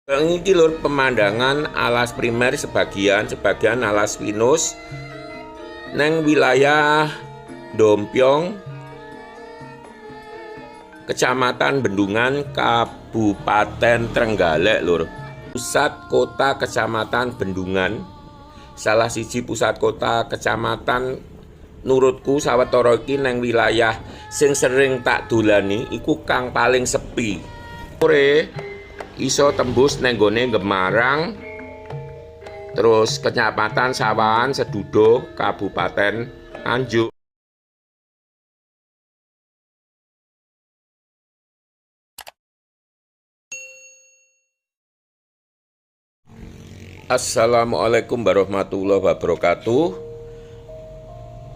Iki lur pemandangan alas primer sebagian alas pinus neng wilayah Dompyong, Kecamatan Bendungan, Kabupaten Trenggalek lur. Pusat kota Kecamatan Bendungan, salah siji pusat kota kecamatan nurutku sawetara iki neng wilayah sing sering tak dolani iku kang paling sepi. Sore iso tembus neng gone Gemarang, terus Kecamatan Sawahan Sedudo, Kabupaten Nganjuk. Assalamualaikum warahmatullahi wabarakatuh.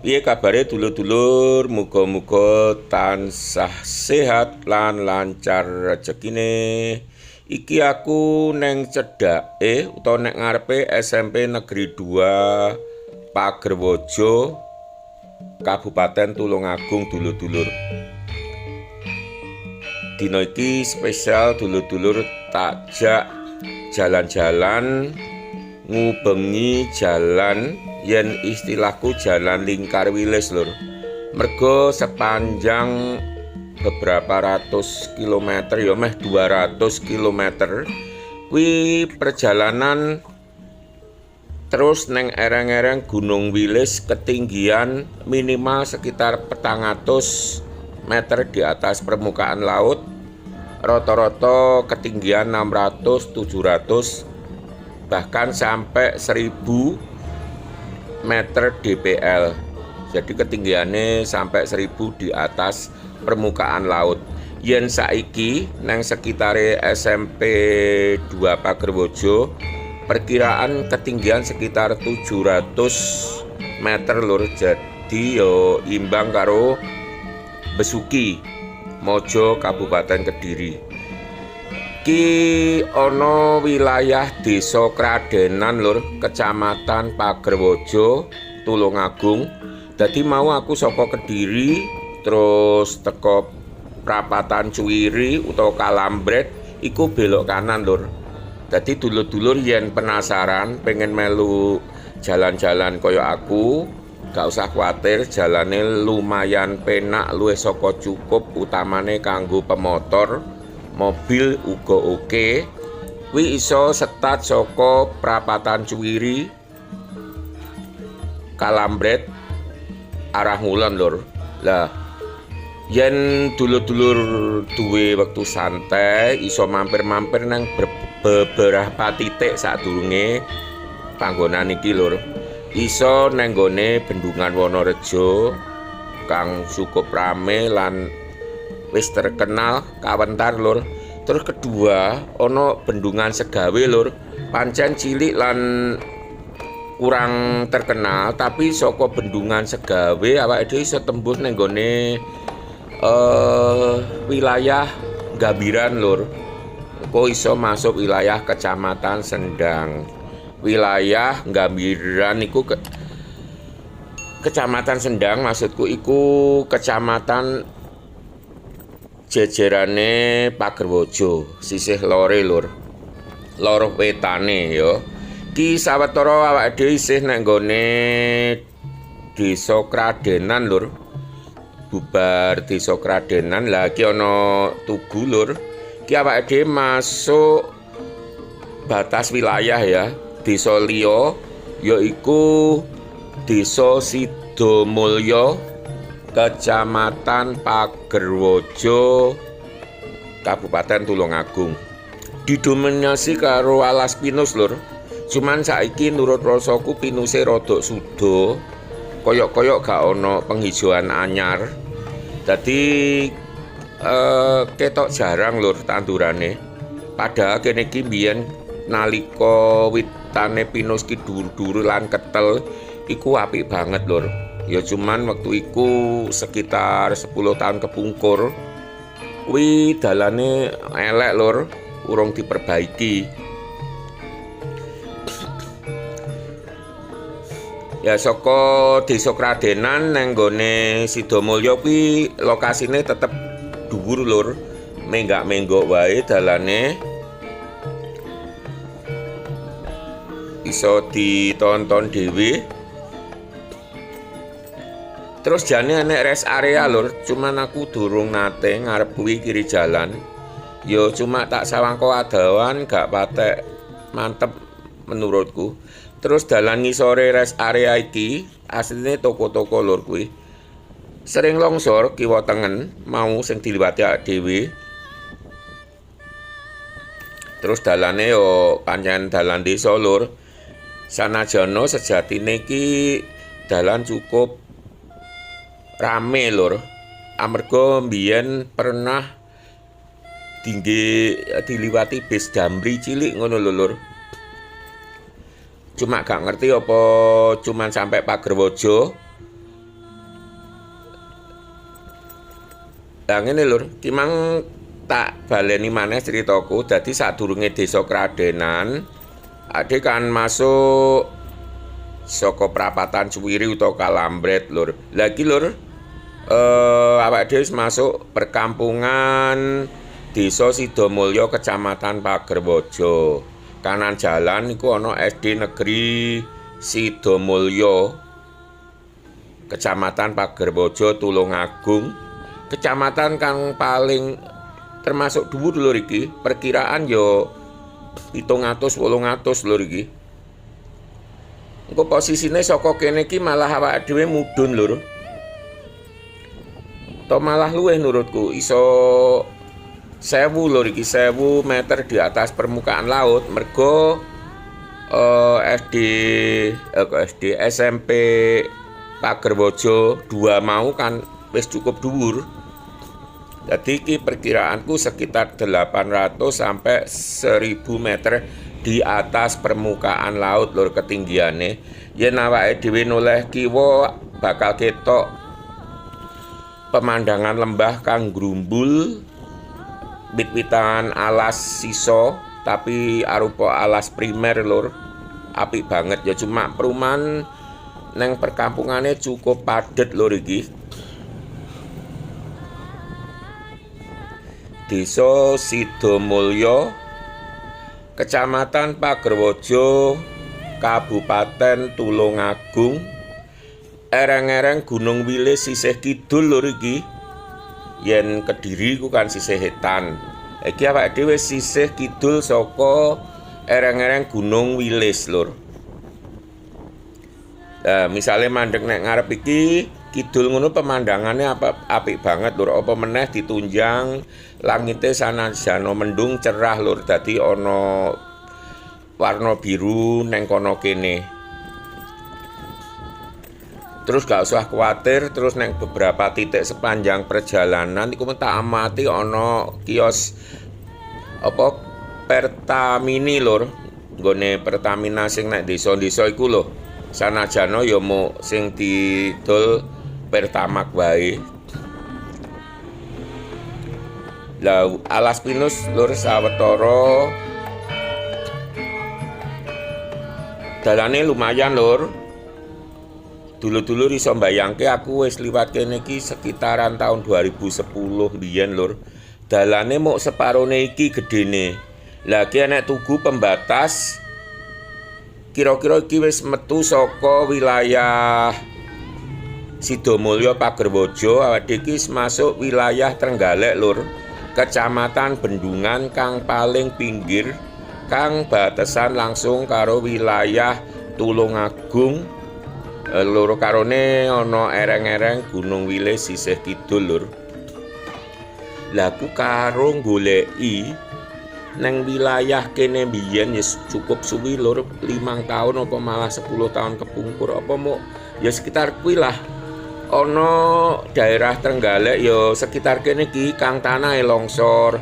Piye kabare dulur-dulur, muga-muga tansah sehat lan lancar rezekine. Iki aku neng cedake utawa nek ngarepe SMP Negeri 2 Pagerwojo, Kabupaten Tulungagung dulur-dulur. Dino iki spesial dulur-dulur takjak jalan-jalan ngubengi jalan yen istilahku jalan lingkar wilis lur. Mergo sepanjang beberapa ratus kilometer ya meh 200 kilometer kuwi perjalanan terus neng ereng-ereng Gunung Wilis ketinggian minimal sekitar 400 meter di atas permukaan laut, rata-rata ketinggian 600 700 bahkan sampai 1000 meter DPL. Jadi ketinggiannya sampai 1000 di atas permukaan laut. Yen saiki neng sekitare SMP 2 Pagerwojo perkiraan ketinggian sekitar 700 meter lur. Jadi yo imbang karo Besuki Mojo Kabupaten Kediri. Ki ono wilayah Desa Kradenan lur, Kecamatan Pagerwojo, Tulungagung. Dadi mau aku saka Kediri terus teko Prapatan Cuwiri utawa Kalambret iku belok kanan lur. Dadi dulur-dulur yen penasaran pengen melu jalan-jalan kaya aku, gak usah khawatir, jalane lumayan penak, luwih saka cukup, utamane kanggo pemotor, mobil uga oke. Kuwi iso setat saka Prapatan Cuwiri, Kalambret arah ngulon lur. Lah yen dulur-dulur duwe wektu santai iso mampir-mampir nang beberapa titik sadurunge panggonan iki lur. Iso nang gone Bendungan Wonorejo kang cukup rame lan wis terkenal kawentar lur. Terus kedua ono Bendungan Segawe lur, pancen cilik lan kurang terkenal, tapi saka Bendungan Segawe awake dhewe iso tembus nang gone wilayah Gambiran lur. Kok iso masuk wilayah Kecamatan Sendang. Wilayah Gambiran iku Kecamatan Sendang, maksudku iku kecamatan jejerane Pagerwojo, sisih lore lur, lor wetane ya. Ki sawetara awake dhewe isih nek nggone Desa Kradenan lur. Bubar Desa Kradenan lah ki ana Tugu lur. Ki awake dhewe masuk batas wilayah ya. Desa liya yaiku Desa Sidomulyo, Kecamatan Pagerwojo, Kabupaten Tulungagung. Didominasi karo alas pinus lur. Cuman saiki nurut rasaku pinuse rada suda, koyok-koyok gak ono penghijauan anyar. Dadi ketok jarang lur tandurane. Padahal kene iki biyen nalika witane pinus ki dhuwur-dhuwur lan ketel iku apik banget lur. Ya cuman waktu iku sekitar 10 tahun kepungkur kuwi dalane elek lur, urung diperbaiki. Ya saka Desa Kradenan nang nggone Sidomulyo kuwi lokasine tetep dhuwur lur, menggak-menggok wae dalane. iso ditonton dhewe. Terus jane enek rest area lur, cuman aku durung nate ngarep kuwi kiri jalan. Yo cuma tak sawangko adawan gak patek mantep menurutku. Terus dalan ngisore rest area iki asline toko-toko lur kuwi. Sering longsor kiwa tengen mau sing diliwati dhewe. Terus dalane yo pancen dalan desa lur. Sanajana sejatine iki dalan cukup rame lur, amarga mbiyen pernah diliwati bis Damri cilik ngono lho lur. Cuma gak ngerti apa cuman sampai Pagerwojo. Lah ngene lur, kimang tak baleni maneh ceritaku. Dadi sadurunge desa Kradenan, ade kan masuk saka prapatan Suwiri utawa Kalambret lur. Lagi lur, awak dhewe masuk perkampungan Desa Sidomulyo Kecamatan Pagerwojo. Kanan jalan iku ana SD Negeri Sidomulyo Kecamatan Pagerwojo Tulungagung. Kecamatan kang paling termasuk dhuwur lur iki. Perkiraan yo 700-800 lur iki. Engko posisine saka kene iki malah awak dhewe mudhun lur. To malah luwih menurutku iso 1000 lur iki, 1000 meter di atas permukaan laut. Mergo SMP Pagerwojo 2 mau kan wis cukup dhuwur. Jadi iki perkiraanku sekitar 800 sampai 1000 meter di atas permukaan laut lur ketinggiane. Yen awake dhewe noleh kiwa bakal ketok pemandangan lembah kang grumbul, wit-witan alas siso tapi arupa alas primer lur. Apik banget ya, cuma perumahan neng perkampungane cukup padet lur iki. Desa Sidomulyo Kecamatan Pagerwojo Kabupaten Tulungagung, ereng-ereng Gunung Wilis sisih kidul lur iki. Yen Kediri ku kan sisih etan. Iki awake dhewe sisih kidul saka ereng-ereng Gunung Wilis lur. Nah, misale mandeg nek ngarep iki kidul ngono pemandangane apik banget lur. Apa meneh ditunjang langite sanajana mendung cerah lur. Dadi ana warna biru neng kono kene. Terus gak usah khawatir, terus neng beberapa titik sepanjang perjalanan iku tak amati ana kios apa Pertamini lur. Nggone Pertamina sing nek desa-desa iku lho. Sanajana ya mau sing didol Pertamax wae. Lah alas pinus lur sawetara dalane lumayan lur. Dulu-dulu iso mbayangke aku wis liwat kene iki sekitaran tahun 2010 biyen lur. Dalane mok separone iki gedene. Lah iki enek tugu pembatas. Kira-kira iki wis metu saka wilayah Sidomulyo Pagerwojo, awake iki masuk wilayah Trenggalek lur. Kecamatan Bendungan kang paling pinggir kang batesan langsung karo wilayah Tulungagung. Loro karone ana ereng-ereng Gunung Wilis sisih kidul lur. Lah aku karo goleki neng wilayah kene biyen ya cukup suwi lur, 5 tahun apa malah 10 tahun kepungkur apa mau ya sekitar kuwi lah. Ana daerah Trenggalek ya sekitar kene iki kang tanahe longsor.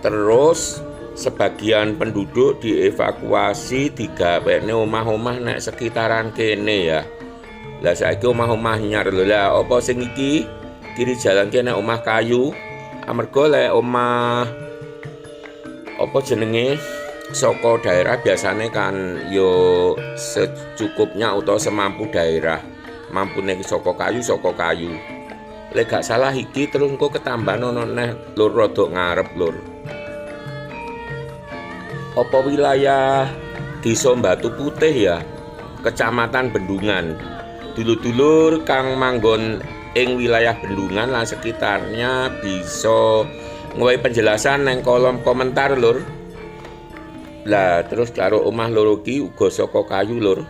Terus sebagian penduduk dievakuasi digawekne omah-omah nek sekitaran kene ya. Lah saiki omah-omah nyar lho. Lah apa sing iki kiri jalan kene omah kayu. Amarga lek omah apa jenenge saka daerah biasane kan yo secukupnya utawa semampu daerah. Mampune saka kayu. Lek gak salah iki terus engko ketambahan ana neh lur rada ngarep lur. Apa wilayah Desa Batu Putih ya, Kecamatan Bendungan. Dulur-dulur kang manggon ing wilayah Bendungan lan sekitarnya bisa ngowahi penjelasan neng kolom komentar lur. Lah terus karo omah loro ki uga saka kayu lur.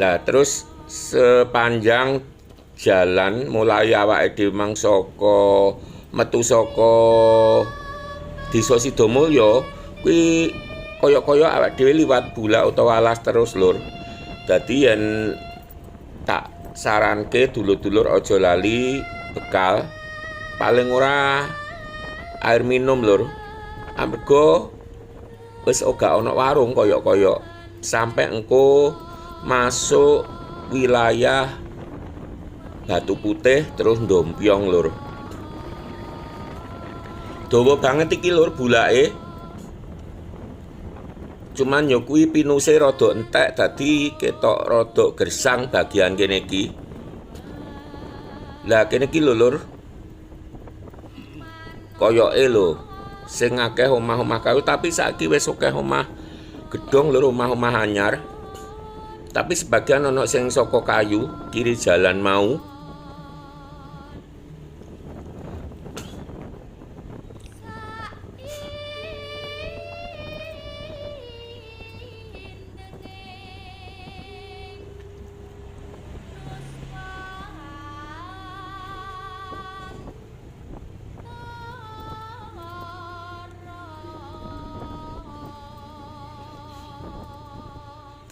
Lah terus sepanjang jalan mulai awake dhewe mang saka metu saka Desa Sidomulyo kuwi kaya-kaya awake dhewe liwat bulak utawa alas terus lur. Dadi yen tak saranke dulur-dulur aja lali bekal paling ora air minum lur. Amarga wis ora ana warung kaya-kaya sampai engko masuk wilayah Batu Putih terus Ndompiong lur. Dawa banget iki lur bulake. Cuman yo kuwi pinuse rada entek dadi ketok rada gersang bagian kene iki. Lah kene iki lho lur. Koyoke lho sing akeh omah-omah kayu tapi saiki wis akeh omah gedhong lur, omah-omah anyar. Tapi sebagian ana sing saka kayu kiri jalan mau.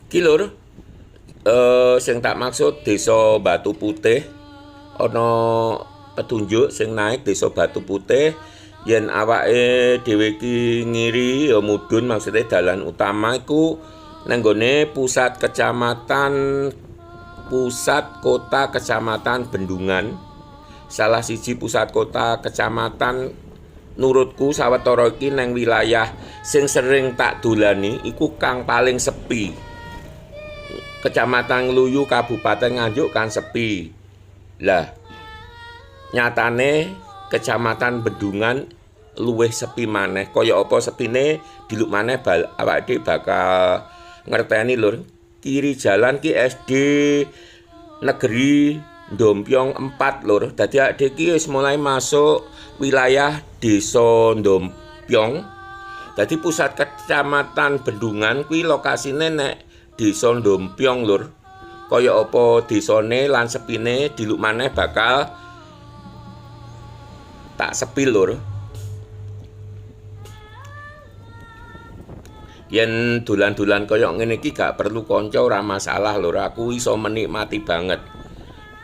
Ki lur, sing tak maksud Desa Batu Putih ana petunjuk sing naik Desa Batu Putih yen awake dhewe iki ngiri ya mudhun maksudnya dalan utama iku nang nggone pusat kota kecamatan Bendungan. Salah siji pusat kota kecamatan nurutku sawetara iki nang wilayah sing sering tak dolani iku kang paling sepi. Kecamatan Ngluyu Kabupaten Nganjuk kan sepi. Lah nyatane Kecamatan Bendungan luwih sepi maneh. Kaya apa sepine diluk maneh awake bakal ngerteni lur. Kiri jalan ki SD Negeri Ndompiong 4 lur. Dadi awake iki wis mulai masuk wilayah Desa Ndompiong. Dadi pusat Kecamatan Bendungan kuwi lokasine nek Desa Ndompiong lur. Kaya apa desane lan sepine diluk maneh bakal tak sepi lur. Yen dolan-dolan kaya ngene iki gak perlu kanca ora masalah lur. Aku iso menikmati banget.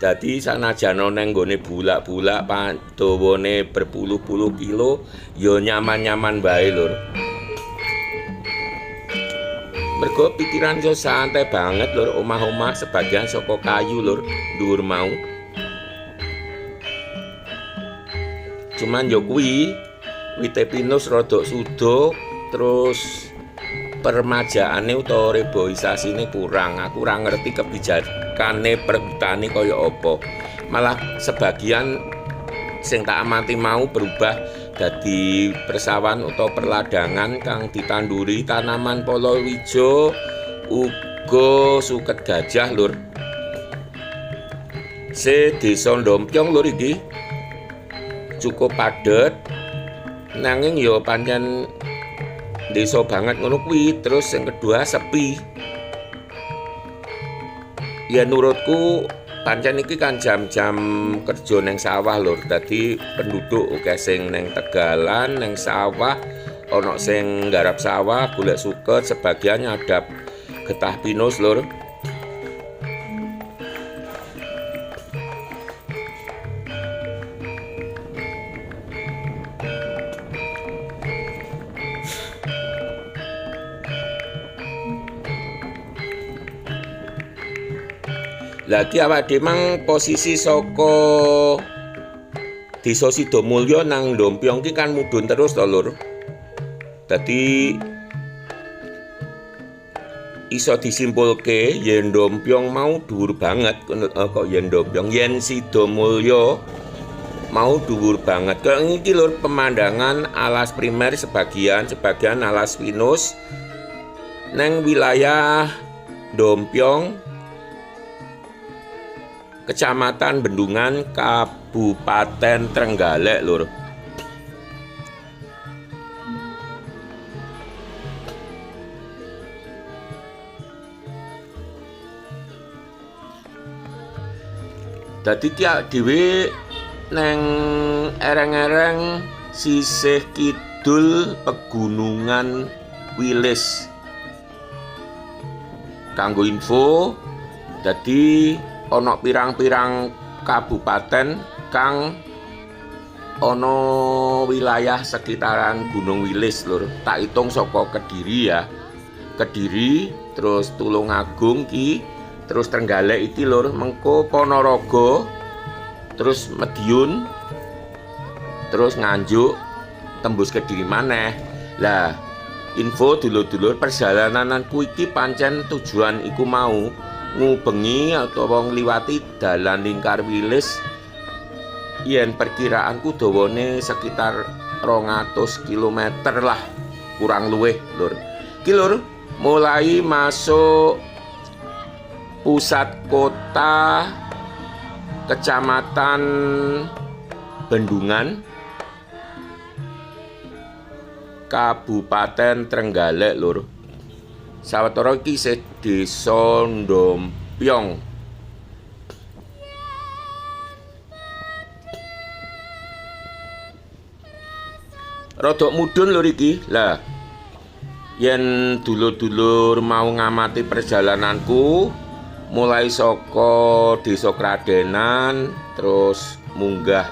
Dadi sanajan nang nggone bulak-bulak dawane berpuluh-puluh kilo ya nyaman-nyaman bae lur. Mergo pikiran yo santai banget lur, omah-omah sebagian saka kayu lur, dhuwur mau. Cuman yo kuwi wite pinus rada sudo terus permajaane utawa reboisasine kurang. Aku ora ngerti kebijakane perhutani kaya apa. Malah sebagian sing tak amati mau berubah dadi persawahan utawa perladangan kang ditanduri tanaman palawija uga suket gajah lur. Desa Ndompiong lur iki cukup padet nanging ya pancen desa banget ngono kuwi. Terus yang kedua sepi. Ya nurutku pancen iki kan jam-jam kerja neng sawah lur. Dadi penduduk akeh sing neng tegalan, neng sawah, ana sing nggarap sawah, golek suket, sebagian nyadap getah pinus lur. Lagi awak dhewe mang posisi saka Desa Sidomulyo nang Ndompiong ki kan mudhun terus to lur. Dadi iso disimpulke yen Ndompiong mau dhuwur banget kok yen Ndompiong yen Sidomulyo mau dhuwur banget. Kaya iki lur pemandangan alas primer sebagian alas pinus neng wilayah Dompiong, Kecamatan Bendungan, Kabupaten Trenggalek, lur. Dadi tiak dhewe neng ereng-ereng sisih kidul Pegunungan Wilis. Kanggo info, dadi ana pirang-pirang kabupaten kang ana wilayah sekitaran Gunung Wilis, lur. Tak hitung saka Kediri ya. Kediri, terus Tulungagung ki, terus Trenggalek iki, lur. Mengko Ponorogo, terus Madiun, terus Nganjuk, tembus Kediri maneh. Lah, info dulur-dulur, perjalananku iki pancen tujuan iku mau ngubengi atau ngliwati dalan lingkar Wilis yen perkiraanku dawane sekitar 200 km lah, kurang luwih, lur. Iki, lur, mulai masuk pusat kota Kecamatan Bendungan, Kabupaten Trenggalek, lur. Sawetara iki isih Desa Dompiong. Rodok mudhun, lur, iki. Lah, yen dulur-dulur mau ngamati perjalananku mulai saka Desa Kradenan terus munggah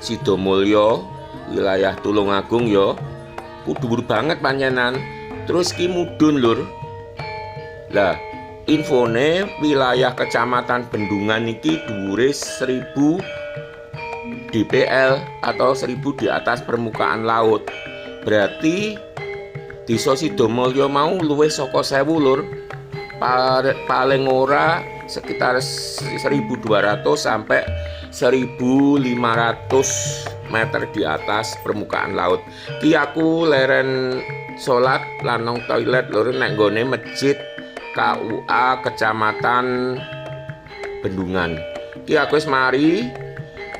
Sidomulyo, wilayah Tulungagung ya, kudu dhuwur banget panjenengan. Terus ki mudhun, lur. Lah, infone wilayah Kecamatan Bendungan iki dhuwure 1000 dpl atau 1000 di atas permukaan laut. Berarti Desa Sidomulyo mau luwih saka 1000, lur. Paling ora sekitar 1200 sampai 1500 meter di atas permukaan laut. Ki aku leren salat lan nang toilet, lur, nek nggone masjid KUA Kecamatan Bendungan. Ki aku wis mari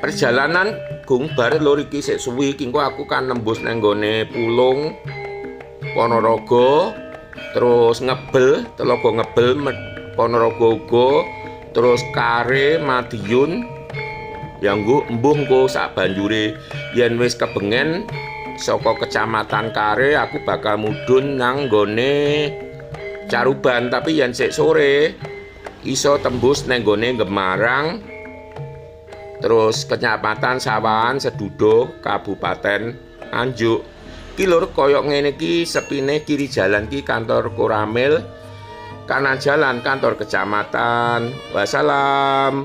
perjalanan gung bar, lur, iki sik suwi. Ki engko aku kan nembus nang nggone Pulung, Ponorogo, terus Ngebel, Telaga Ngebel, Ponorogo uga, terus Kare, Madiun. Ya mbuh engko sak banjure yen wis kebengen saka Kecamatan Kare, aku bakal mudhun nang nggone Caruban. Tapi yen sik sore iso tembus nang nggone Gemarang, terus Kecamatan Sawahan Sedudo, Kabupaten Nganjuk. Ki, lur, koyok ngene ki sepine kiri jalan ki kantor Koramil, kanan jalan kantor kecamatan. Wassalam.